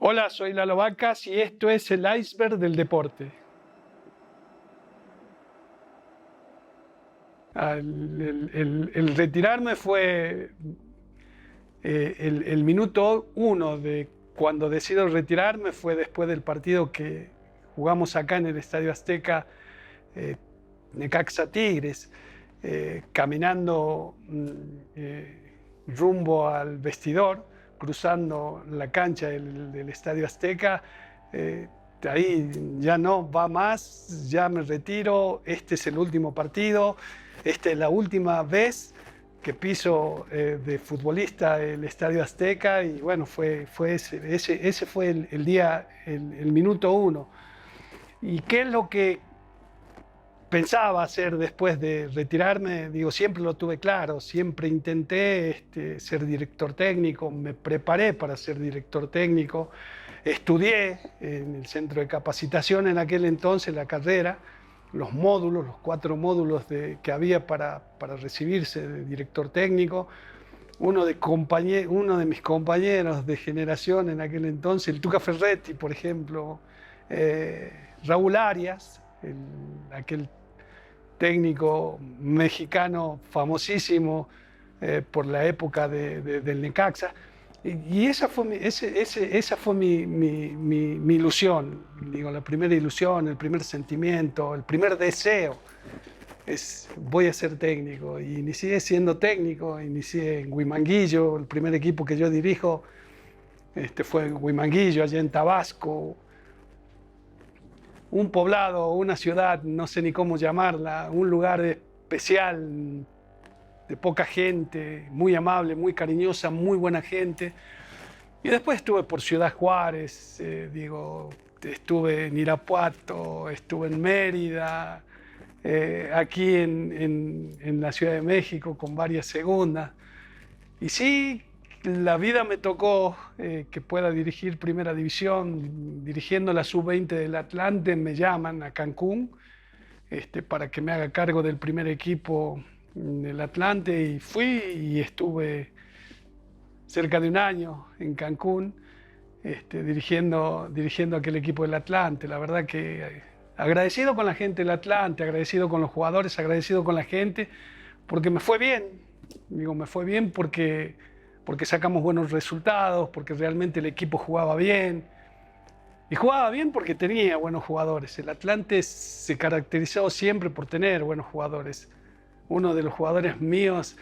Hola, soy Lalo Vacas y esto es el iceberg del deporte. El retirarme fue el minuto uno de cuando decido retirarme, fue después del partido que jugamos acá en el Estadio Azteca, eh, Necaxa Tigres, caminando rumbo al vestidor, cruzando la cancha del Estadio Azteca. Ahí ya no va más, ya me retiro, este es el último partido, esta es la última vez que piso de futbolista el Estadio Azteca. Y bueno, fue ese fue el día, el minuto uno. ¿Y qué es lo que pensaba hacer después de retirarme? Digo, siempre lo tuve claro, siempre intenté ser director técnico, me preparé para ser director técnico, estudié en el centro de capacitación en aquel entonces la carrera, los módulos, los 4 módulos que había para recibirse de director técnico. Uno de mis compañeros de generación en aquel entonces, el Tuca Ferretti, por ejemplo, Raúl Arias, aquel técnico mexicano famosísimo por la época del Necaxa. Y esa fue, esa fue mi ilusión, digo, la primera ilusión, el primer sentimiento, el primer deseo. Voy a ser técnico. Y inicié siendo técnico, inicié en Huimanguillo, el primer equipo que yo dirijo fue en Huimanguillo, allá en Tabasco. Un poblado, una ciudad, no sé ni cómo llamarla, un lugar especial, de poca gente, muy amable, muy cariñosa, muy buena gente. Y después estuve por Ciudad Juárez, estuve en Irapuato, estuve en Mérida, aquí en la Ciudad de México con varias segundas. Y sí, la vida me tocó que pueda dirigir Primera División, dirigiendo la Sub-20 del Atlante. Me llaman a Cancún para que me haga cargo del primer equipo del Atlante, y fui y estuve cerca de un año en Cancún dirigiendo aquel equipo del Atlante. La verdad que agradecido con la gente del Atlante, agradecido con los jugadores, agradecido con la gente, porque me fue bien. Digo, me fue bien porque sacamos buenos resultados, porque realmente el equipo jugaba bien. Y jugaba bien porque tenía buenos jugadores. El Atlante se caracterizó siempre por tener buenos jugadores. Uno de los jugadores míos,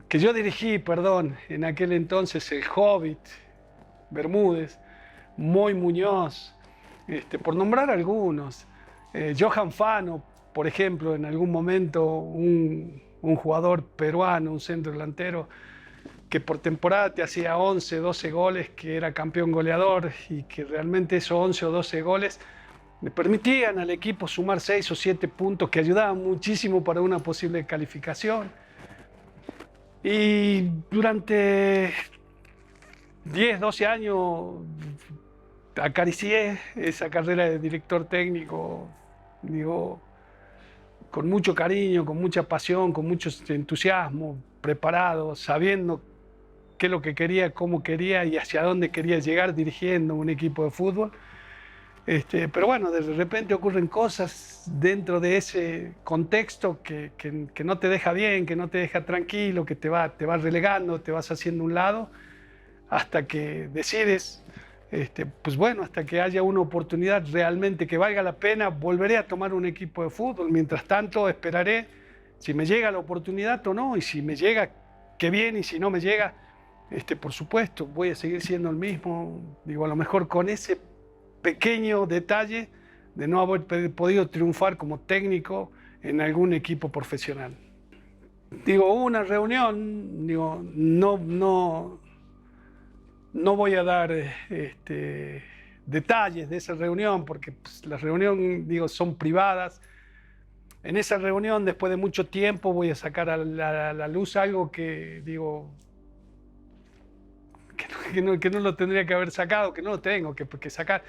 que yo dirigí, perdón, en aquel entonces, el Hobbit, Bermúdez, Moy Muñoz, por nombrar algunos. Johan Fano, por ejemplo, en algún momento un jugador peruano, un centro delantero, que por temporada te hacía 11, 12 goles, que era campeón goleador, y que realmente esos 11 o 12 goles le permitían al equipo sumar 6 o 7 puntos que ayudaban muchísimo para una posible calificación. Y durante 10, 12 años acaricié esa carrera de director técnico, digo, con mucho cariño, con mucha pasión, con mucho entusiasmo, preparado, sabiendo qué es lo que quería, cómo quería y hacia dónde quería llegar dirigiendo un equipo de fútbol. Pero bueno, de repente ocurren cosas dentro de ese contexto que no te deja bien, que no te deja tranquilo, que te va relegando, te vas haciendo a un lado, hasta que decides, pues bueno, hasta que haya una oportunidad realmente que valga la pena, volveré a tomar un equipo de fútbol. Mientras tanto, esperaré si me llega la oportunidad o no, y si me llega, qué bien, y si no me llega, por supuesto, voy a seguir siendo el mismo. Digo, a lo mejor con ese pequeño detalle de no haber podido triunfar como técnico en algún equipo profesional. Digo, hubo una reunión, digo, no voy a dar detalles de esa reunión, porque pues, las reuniones, digo, son privadas. En esa reunión, después de mucho tiempo, voy a sacar a la luz algo que, digo, que no lo tendría que haber sacado, que no lo tengo que sacar.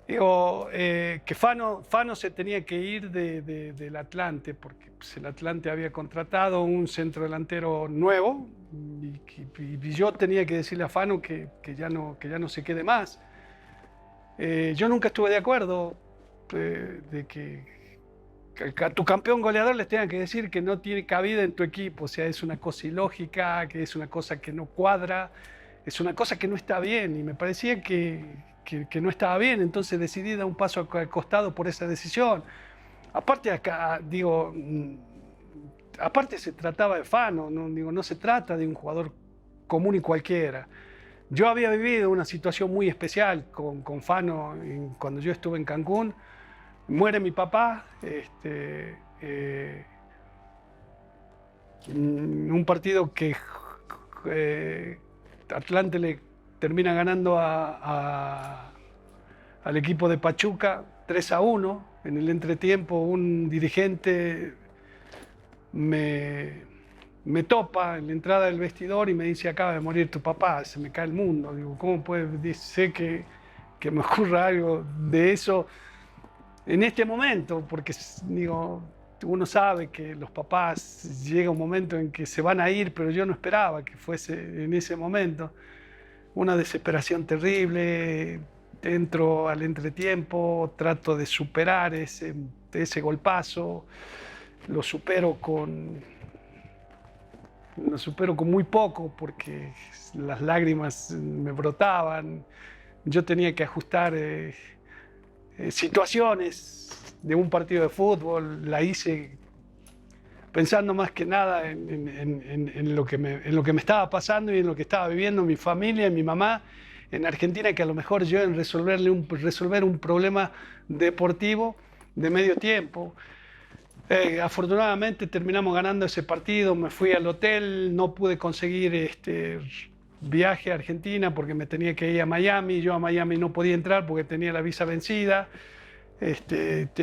Digo, que Fano se tenía que ir del Atlante, porque pues, el Atlante había contratado un centro delantero nuevo y yo tenía que decirle a Fano que ya no se quede más. Yo nunca estuve de acuerdo de que a tu campeón goleador les tenga que decir que no tiene cabida en tu equipo. O sea, es una cosa ilógica, que es una cosa que no cuadra, es una cosa que no está bien. Y me parecía que no estaba bien, entonces decidí dar un paso al costado por esa decisión. Aparte acá, digo, aparte se trataba de Fano, no, digo, no se trata de un jugador común y cualquiera. Yo había vivido una situación muy especial con Fano cuando yo estuve en Cancún. Muere mi papá, un partido que Atlante le termina ganando al equipo de Pachuca 3-1. En el entretiempo un dirigente me topa en la entrada del vestidor y me dice: acaba de morir tu papá, se me cae el mundo. Digo, ¿cómo puede? Sé que me ocurra algo de eso en este momento, porque digo, uno sabe que los papás llega un momento en que se van a ir, pero yo no esperaba que fuese en ese momento. Una desesperación terrible, entro al entretiempo, trato de superar ese golpazo, lo supero con muy poco porque las lágrimas me brotaban. Yo tenía que ajustar situaciones de un partido de fútbol, la hice pensando más que nada en lo que me estaba pasando y en lo que estaba viviendo mi familia y mi mamá en Argentina, que a lo mejor yo en resolver un problema deportivo de medio tiempo. Afortunadamente terminamos ganando ese partido, me fui al hotel, no pude conseguir viaje a Argentina porque me tenía que ir a Miami. Yo a Miami no podía entrar porque tenía la visa vencida.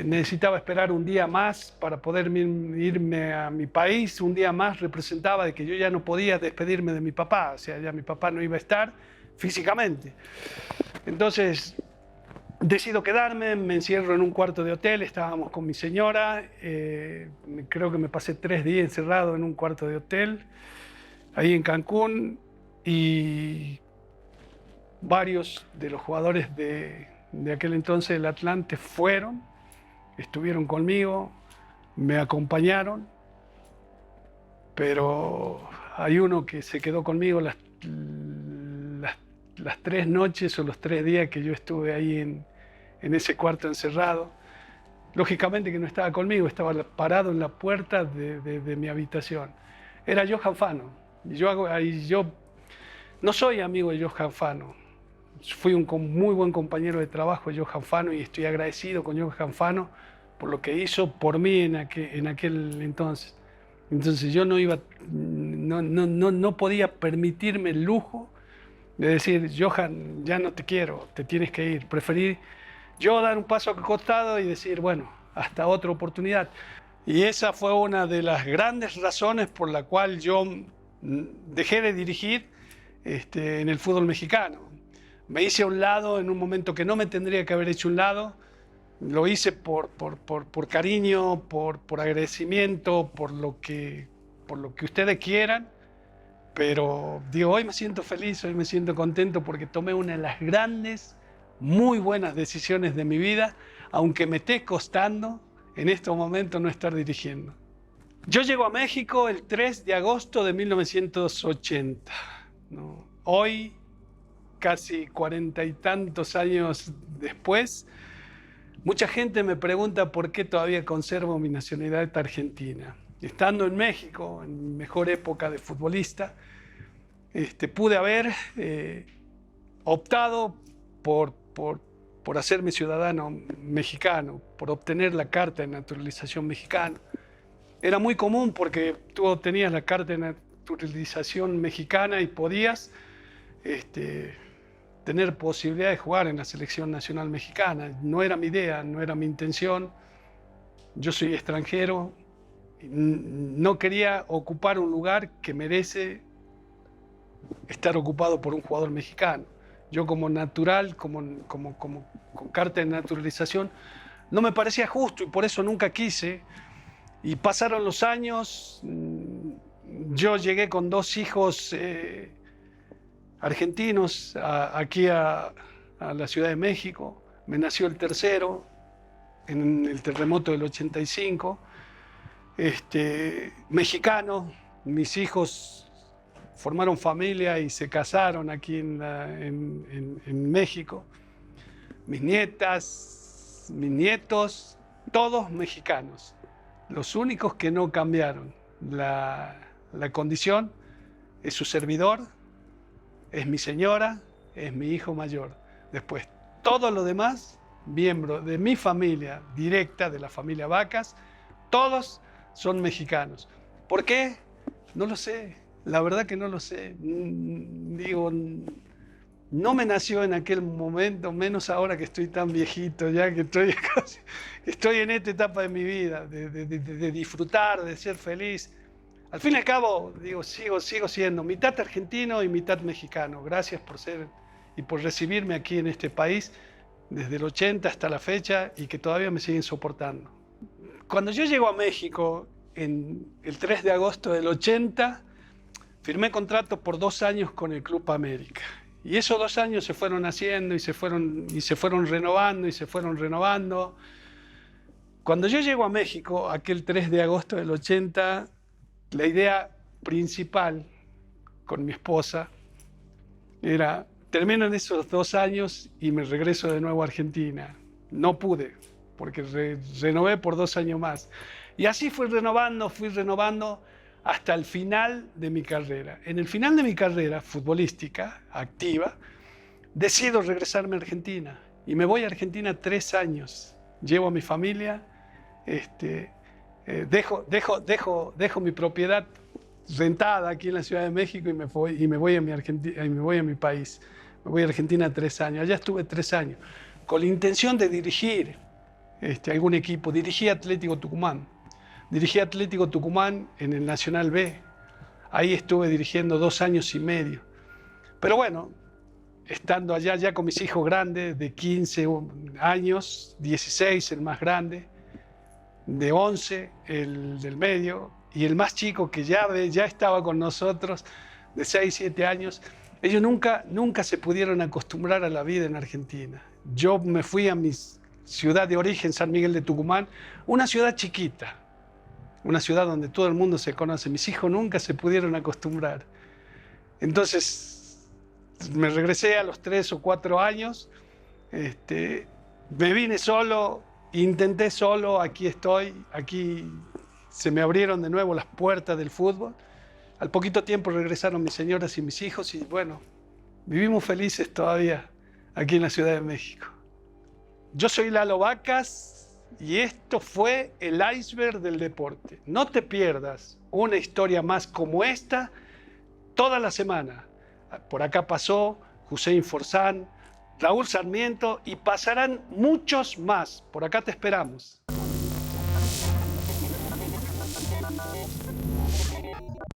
Necesitaba esperar un día más para poder irme a mi país. Un día más representaba de que yo ya no podía despedirme de mi papá, o sea, ya mi papá no iba a estar físicamente. Entonces decido quedarme, me encierro en un cuarto de hotel, estábamos con mi señora, creo que me pasé 3 días encerrado en un cuarto de hotel, ahí en Cancún, y varios de los jugadores de aquel entonces del Atlante estuvieron conmigo, me acompañaron, pero hay uno que se quedó conmigo las 3 noches o los 3 días que yo estuve ahí en ese cuarto encerrado. Lógicamente que no estaba conmigo, estaba parado en la puerta de mi habitación. Era Johan Fano. Y yo no soy amigo de Johan Fano. Fui un muy buen compañero de trabajo de Johan Fano y estoy agradecido con Johan Fano por lo que hizo por mí en aquel entonces. Entonces yo no podía permitirme el lujo de decir: Johan, ya no te quiero, te tienes que ir. Preferí yo dar un paso al costado y decir: bueno, hasta otra oportunidad. Y esa fue una de las grandes razones por la cual yo dejé de dirigir en el fútbol mexicano. Me hice a un lado en un momento que no me tendría que haber hecho a un lado. Lo hice por cariño, por agradecimiento, por lo que ustedes quieran. Pero digo, hoy me siento feliz, hoy me siento contento porque tomé una de las grandes, muy buenas decisiones de mi vida, aunque me esté costando en estos momentos no estar dirigiendo. Yo llego a México el 3 de agosto de 1980, ¿no? Hoy, casi 40 y tantos años después, mucha gente me pregunta por qué todavía conservo mi nacionalidad argentina. Estando en México, en mi mejor época de futbolista, pude haber optado por hacerme ciudadano mexicano, por obtener la carta de naturalización mexicana. Era muy común porque tú tenías la carta de naturalización mexicana y podías tener posibilidad de jugar en la selección nacional mexicana. No era mi idea, no era mi intención. Yo soy extranjero, no quería ocupar un lugar que merece estar ocupado por un jugador mexicano. Yo como natural, con carta de naturalización, no me parecía justo y por eso nunca quise. Y pasaron los años, yo llegué con 2 hijos argentinos aquí a la Ciudad de México. Me nació el tercero en el terremoto del 85. Mexicano, mis hijos formaron familia y se casaron aquí en México. Mis nietas, mis nietos, todos mexicanos. Los únicos que no cambiaron la condición es su servidor, es mi señora, es mi hijo mayor. Después, todo lo demás, miembros de mi familia directa, de la familia Vacas, todos son mexicanos. ¿Por qué? No lo sé. La verdad que no lo sé. Digo, no me nació en aquel momento, menos ahora que estoy tan viejito, ya que estoy en esta etapa de mi vida, de disfrutar, de ser feliz. Al fin y al cabo, digo, sigo siendo mitad argentino y mitad mexicano. Gracias por ser y por recibirme aquí en este país desde el 80 hasta la fecha y que todavía me siguen soportando. Cuando yo llego a México, en el 3 de agosto del 80, firmé contrato por 2 años con el Club América. Y esos 2 años se fueron haciendo y se fueron renovando y se fueron renovando. Cuando yo llego a México, aquel 3 de agosto del 80, la idea principal con mi esposa era, terminan esos 2 años y me regreso de nuevo a Argentina. No pude, porque renové por 2 años más. Y así fui renovando hasta el final de mi carrera. En el final de mi carrera futbolística, activa, decido regresarme a Argentina. Y me voy a Argentina 3 años. Llevo a mi familia, dejo mi propiedad rentada aquí en la Ciudad de México y me voy a mi país. Me voy a Argentina 3 años. Allá estuve 3 años con la intención de dirigir algún equipo. Dirigí Atlético Tucumán. Dirigí Atlético Tucumán en el Nacional B. Ahí estuve dirigiendo 2 años y medio. Pero bueno, estando allá ya con mis hijos grandes de 15 años, 16 el más grande, de 11 el del medio y el más chico que ya estaba con nosotros de 6, 7 años, ellos nunca se pudieron acostumbrar a la vida en Argentina. Yo me fui a mi ciudad de origen, San Miguel de Tucumán, una ciudad chiquita, una ciudad donde todo el mundo se conoce. Mis hijos nunca se pudieron acostumbrar. Entonces me regresé a los 3 o 4 años, me vine solo, intenté solo, aquí estoy, aquí se me abrieron de nuevo las puertas del fútbol. Al poquito tiempo regresaron mis señoras y mis hijos y bueno, vivimos felices todavía aquí en la Ciudad de México. Yo soy Lalo Vacas y esto fue el iceberg del deporte. No te pierdas una historia más como esta toda la semana. Por acá pasó Hussein Forzán, Raúl Sarmiento y pasarán muchos más. Por acá te esperamos.